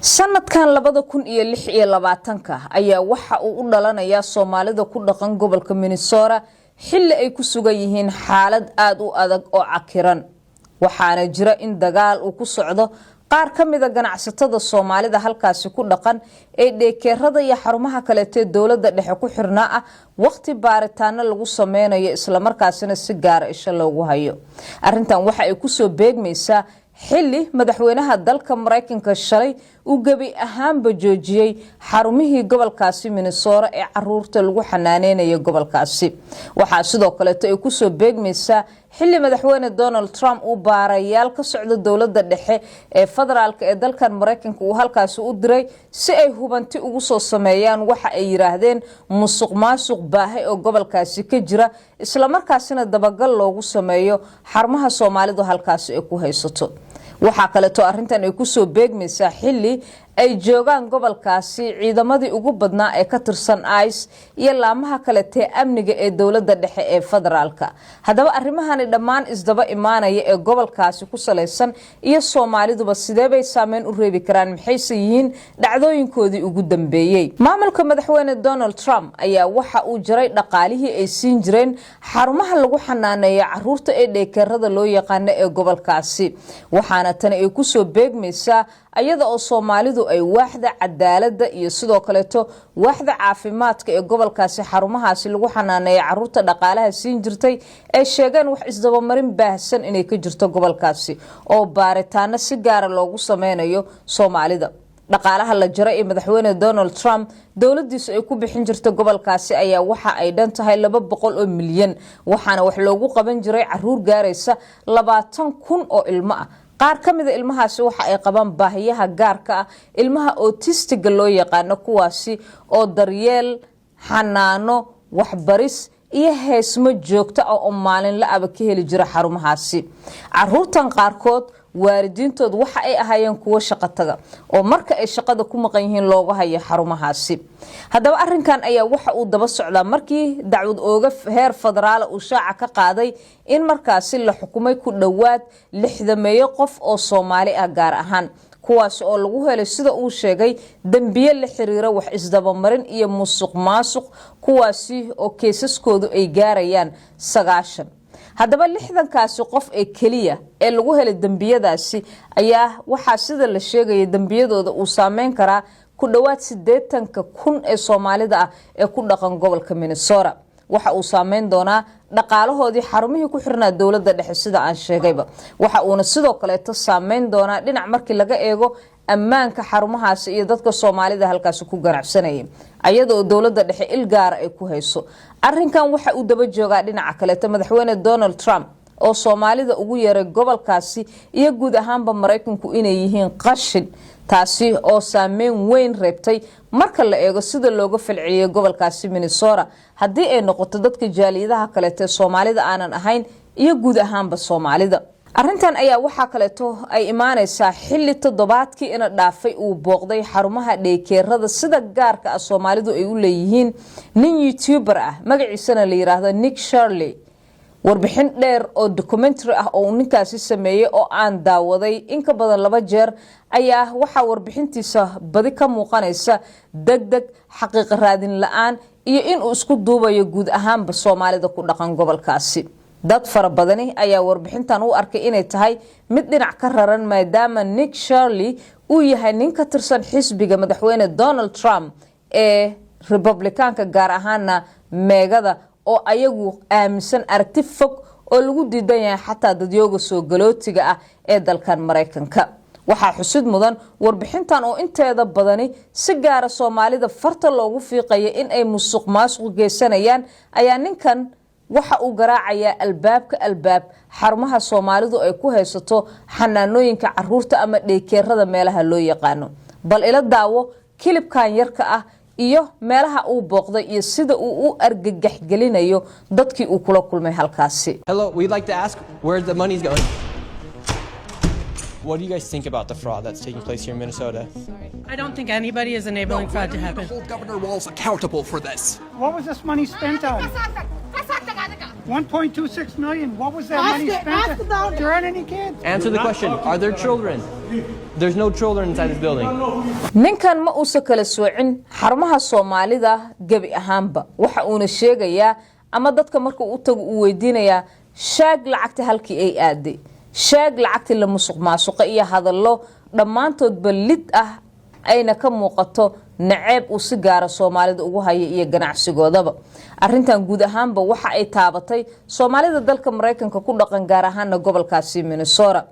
sanadkan 2026 ayaa waxa uu u dhalanayaa Soomaalida ku dhaqan gobolka Minnesota xilli ay ku sugan yihiin xaalad aad u adag oo cakiran waxaana jira in dagaal uu ku socdo qaar kamida ganacsatada Soomaalida halkaasi ku dhaqan ee dheekeerada iyo xarumaha kale ee dawladda dhexe ku xirnaa ah waqti baaritaano lagu sameynayo isla markaasina si gaar ah isha loogu hayo arintan waxa ay ku soo beegmaysaa xilli madaxweynaha dalka Mareykanka shalay uu gabi ahaanba joojiyay xarumihii gobolkaasi Minnesota ee caruurta lagu xanaaneynayo gobolkaasi waxa sidoo kale ay ku soo beegmaysaa xilli madaxweyne Donald Trump uu baarayaal ka socdo dawladda dhexe ee federaalka ee dalkan Mareykanka uu halkaas u diray si ay hubanti ugu soo sameeyaan waxa ay yiraahdeen musuqmaasuq baahay oo gobolkaasi ka jira isla markaasina dabagal loogu sameeyo xarumaha Soomaalidu halkaas ay ku haysato waxa kale oo arintan ay ku soo beegmaysaa xilli ay joogaan gobolkaasi ciidamadii ugu badnaa ee ka tirsan ICE iyo laamaha kale ee amniga ee dawladda dhexe ee federaalka hadaba arrimahan dhammaan isdaba imaanaya ee gobolkaasi ku saleysan iyo Soomaaliduba sidee bay saameyn u reebi karaan maxayse yihiin dhacdooyinkoodii ugu dambeeyay maamulka madaxweyne Donald Trump ayaa waxa uu jaray dhaqaalihii ay siin jireen xarumaha lagu xanaaneeyo caruurta ee dheekeerada loo yaqaan ee gobolkaasi waxaana tan ay ku soo beegmaysaa ayada oo Soomaalidu ay waaxda cadaaladda iyo sidoo kale waaxda caafimaadka ee gobolkaasi xarumahaasi lagu xanaaneeyo caruurta dhaqaalaha siin jirtay ay sheegeen wax isdaba marin baahsan inay ka jirto gobolkaasi oo baaritaano si gaar ah loogu sameynayo Soomaalida dhaqaalaha la jaray ee madaxweyne Donald Trump dawladdiisu ay ku bixin jirtay gobolkaasi ayaa waxa ay dhan tahay 200 milyan waxaana wax loogu qaban jiray caruur gaaraysa 20,000 oo ilmo ah qaar kamida ilmahaasi waxa ay qabaan baahiyaha gaarka ah ilmaha autistiga loo yaqaan kuwaasi oo daryeel xanaano waxbaris iyo heesmo joogto ah oo maalin la aba ka heli jira xarumahaasi caruurtan qaarkood waalidiintood waxa ay ahaayeen kuwa shaqo taga oo marka ay shaqada ku maqan yihiin looga hayo xarumahaasi hadaba arrinkan ayaa waxa uu daba socdaa markii dacwad ooga heer federaal uu shaaca ka qaaday in markaasi la xukumay ku dhawaad 60 qof oo Soomaali ah gaar ahaan kuwaas oo lagu helay sida uu sheegay dambiye la xiriira wax isdaba marin iyo musuqmaasuq kuwaasi oo keesaskoodu ay gaarayaan 90 hadaba 60 kaasi qof ee kaliya ee lagu helay dambiyadaasi ayaa waxa sida la sheegay dambiyadooda uu saameyn karaa ku dhawaad 80,000 ee Soomaalida ah ee ku dhaqan gobolka Minnesota waxa uu saameyn doonaa dhaqaalahoodii xarumihii ku xirnaa dawladda dhexe sida aan sheegayba waxa uuna sidoo kale saameyn doonaa dhinac markii laga eego ammaanka xarumahaasi iyo dadka Soomaalida halkaas ku ganacsanayay ayadoo dawladda dhexe il gaar ay ku hayso arrinkan waxa uu daba joogaa dhinaca kale madaxweyne Donald Trump oo Soomaalida ugu yeeray gobolkaasi iyo guud ahaanba Mareykanku inay yihiin qashin taasi oo saameyn weyn reebtay marka la eego sida looga falceliyay gobolkaasi Minnesota hadii ay noqoto dadka jaaliyadaha kale ee Soomaalida aanan ahayn iyo guud ahaanba Soomaalida arrintan ayaa waxa kale ay imaanaysaa xilli toddobaadkii in dhaafay uu booqday xarumaha dheekeerada sida gaarka ah Soomaalidu ay u leeyihiin nin YouTuber ah magaciisana la yiraahdo Nick Shirley warbixin dheer oo documentary ah oo ninkaasi sameeyay oo aan daawaday in ka badan 2 jeer ayaa waxa warbixintiisa badi ka muuqanaysa degdeg xaqiiq raadin la'aan iyo in uu isku duubayo guud ahaanba Soomaalida ku dhaqan gobolkaasi dad fara badani ayaa warbixintan u arkay inay tahay mid dhinac ka raran maadaama Nick Shirley uu yahay nin ka tirsan xisbiga madaxweyne Donald Trump ee Republicanka gaar ahaana meegada oo ayagu aaminsan aragti fog oo lagu diidan yahay xataa dadyooga soo galootiga ah ee dalkan Mareykanka waxa xusid mudan warbixintan oo inteeda badani si gaar ah Soomaalida farta loogu fiiqay in ay musuqmaasuq geysanayaan ayaa ninkan waxa uu garaacayaa albaab xarumaha Soomaalidu ay ku haysato xanaanooyinka caruurta ama dheekeerada meelaha loo yaqaan bal ila daawo kilibkan yarka ah iyo meelaha uu booqday iyo sida uu u argagax gelinayo dadkii uu kula kulmay halkaasi Hello, we'd like to ask where the money's going. What do you guys think about the fraud that's taking place here in Minnesota? I don't think anybody is enabling fraud to happen. Hold Governor Walz accountable for this. What was this money spent on? 1.26 million. What was that money spent? Did you earn any kids? Answer the question. Are there children? There's no children inside this building. ninkan ma uusan kala soocin xarumaha Soomaalida gabi ahaanba waxa uuna sheegayaa ama dadka marka uu tago uu weydiinayaa shaag lacagta halkii ay aaday shaag lacagta la musuqmaasuqa iyo hadallo dhamaantood balid ah ayna ka muuqato naceeb uu si gaara Soomaalida ugu haya iyo ganacsigoodaba arintan guud ahaanba waxa ay taabatay Soomaalida dalka Mareykanka ku dhaqan gaar ahaan gobolkaasi Minnesota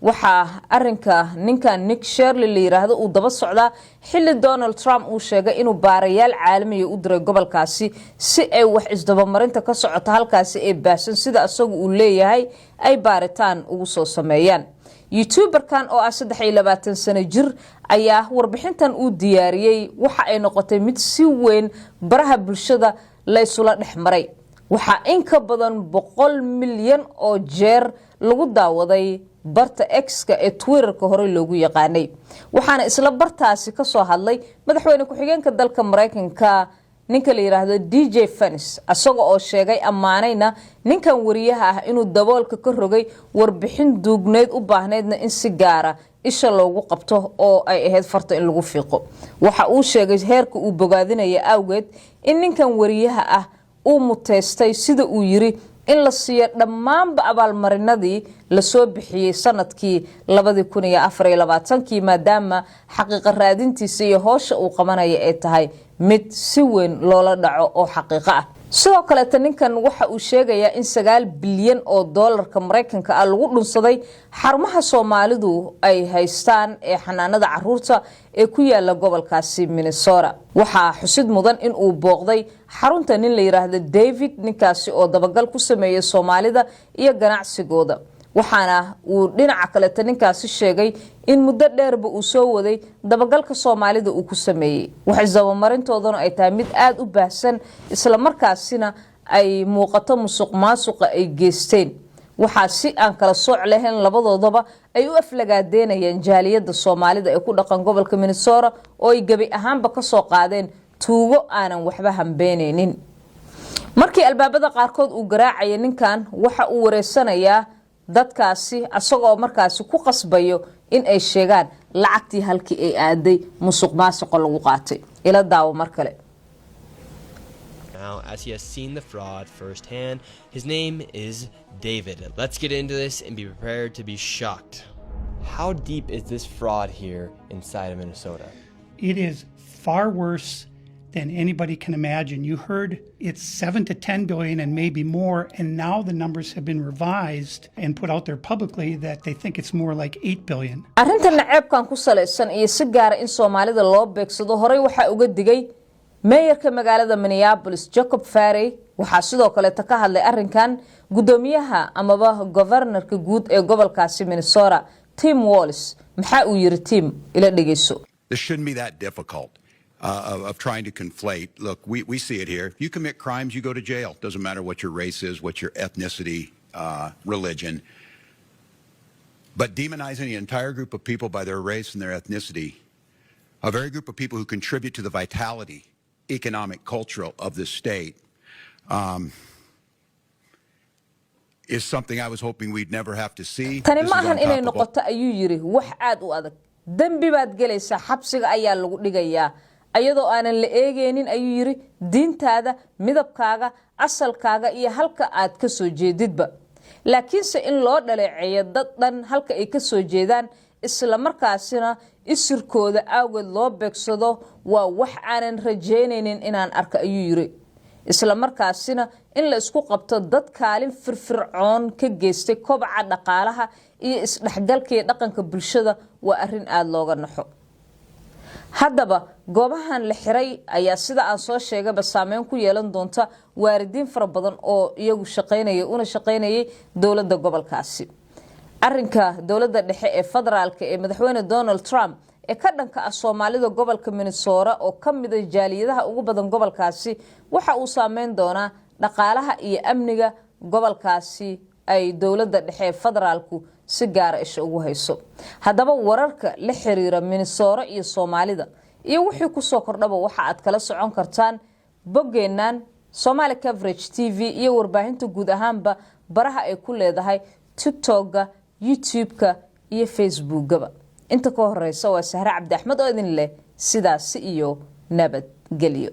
waxa arinka ninkan Nick Shirley la yiraahdo uu daba socdaa xilli Donald Trump uu sheegay inuu baarayaal caalami u diray gobolkaasi si ay wax isdaba marinta ka socoto halkaasi ay baasan sida asagu uu leeyahay ay baaritaan ugu soo sameeyaan YouTuber-kan oo 23 sano jir ayaa warbixintan uu diyaariyay waxa ay noqotay mid si weyn baraha bulshada la isula dhexmaray waxa in ka badan 100 milyan oo jeer lagu daawaday barta X-ka ee Twitter-ka hore loogu yaqaanay waxaana isla bartaasi ka soo hadlay madaxweyne ku-xigeenka dalka Mareykanka ninka la yiraahdo DJ Fence asaga oo sheegay amaanayna ninkan wariyaha ah inuu daboolka ka rogay warbixin duugneed u baahneedna in si gaara isha loogu qabto oo ay ahayd farta in lagu fiiqo waxa uu sheegay heerka uu bogaadinaya awgeed in ninkan wariyaha ah uu muteystay sida uu yiri in la siiyo dhammaanba abaalmarinadii la soo bixiyay sanadkii 2024 maadaama xaqiiqo raadintiisa iyo howsha uu qabanaya ay tahay mid si weyn loola dhaco oo xaqiiqo ah sidoo kale ninkan waxa uu sheegayaa in 9 bilyan oo dollarka Mareykanka ah lagu dhunsaday xarumaha Soomaalidu ay haystaan ee xanaanada caruurta ee ku yaala gobolkaasi Minnesota waxa xusid mudan in uu booqday xarunta nin la yiraahdo David ninkaasi oo dabagal ku sameeyay Soomaalida iyo ganacsigooda waxaana uu dhinaca kale ninkaasi sheegay in muddo dheerba uu soo waday dabagalka Soomaalida uu ku sameeyay wax isdabamarintoodana ay tahay mid aad u baahsan isla markaasina ay muuqato musuqmaasuqa ay geysteen waxa si aan kala sooc lahayn labadoodaba ay u aflagaadeynayaan jaaliyada Soomaalida ee ku dhaqan gobolka Minnesota oo ay gabi ahaanba ka soo qaadeen tuugo aanan waxba hambeeneynin markii albaabada qaarkood uu garaacay ninkan waxa uu wareysanayaa dadkaasi asagoo markaasi ku qasbayo in ay sheegaan lacagtii halkii ay aaday musuqmaasuqa lagu qaatay ila daawo mar kale Now, as he has seen the fraud firsthand, his name is David. Let's get into this and be prepared to be shocked. How deep is this fraud here inside of Minnesota? It is far worse than anybody can imagine. You heard it's 7 to 10 billion and maybe more, and now the numbers have been revised and put out there publicly that they think it's more like 8 billion. Arrintan naceebkan ku salaysan iyo si gaar ah in Soomaalida loo beegsado horay waxa uga digay mayorka magaalada Minneapolis Jacob Farey waxa sidoo kale ka hadlay arrinkan gudoomiyaha amaba governorka guud ee gobolkaasi Minnesota Tim Walz maxaa uu yiri Tim ila dhageyso. This shouldn't be that difficult. Of trying to conflate. Look, we see it here. If you commit crimes, you go to jail. Doesn't matter what your race is, what your ethnicity, religion. But demonizing the entire group of people by their race and their ethnicity, a very group of people who contribute to the vitality, economic, cultural of this state, is something I was hoping we'd never have to see. Tani maahan inay noqoto ayuu yiri wax aad u adag. Dambi baad galaysaa xabsiga ayaa lagu dhigayaa. ayadoo aanan la eegeenin ayuu yiri diintaada midabkaaga asalkaaga iyo halka aad ka soo jeedidba laakiinse in loo dhaleeceeyo dad dhan halka ay ka soo jeedaan isla markaasina isirkooda awgeed loo beegsado waa wax aanan rajeyneynin inaan arko ayuu yiri isla markaasina in la isku qabto dad kaalin firfircoon ka geystay kobaca dhaqaalaha iyo isdhaxgalka dhaqanka bulshada waa arrin aad looga naxo haddaba goobahan la xiray ayaa sida aan soo sheegayba saameyn ku yeelan doonta waaridiin fara badan oo iyagu shaqeynayay dawladda gobolkaasi arrinka dawladda dhexe ee federaalka ee madaxweyne Donald Trump ee ka dhanka ah Soomaalida gobolka Minnesota oo kamid ah jaaliyadaha ugu badan gobolkaasi waxa uu saameyn doonaa dhaqaalaha iyo amniga gobolkaasi ay dawladda dhexe ee federaalku si gaar ah ugu hayso haddaba wararka la xiriira Minnesota iyo Soomaalida iyo wixii ku soo kordhaba waxa aad kala socon kartaan boggeenan Somali Coverage TV iyo warbaahinta guud ahaanba baraha ay ku leedahay TikTok-ga, YouTube-ka iyo Facebook-gaba. Inta ka horeysa waa Sahra Cabdi Axmed oo idin leh sidaas iyo nabad geliyo.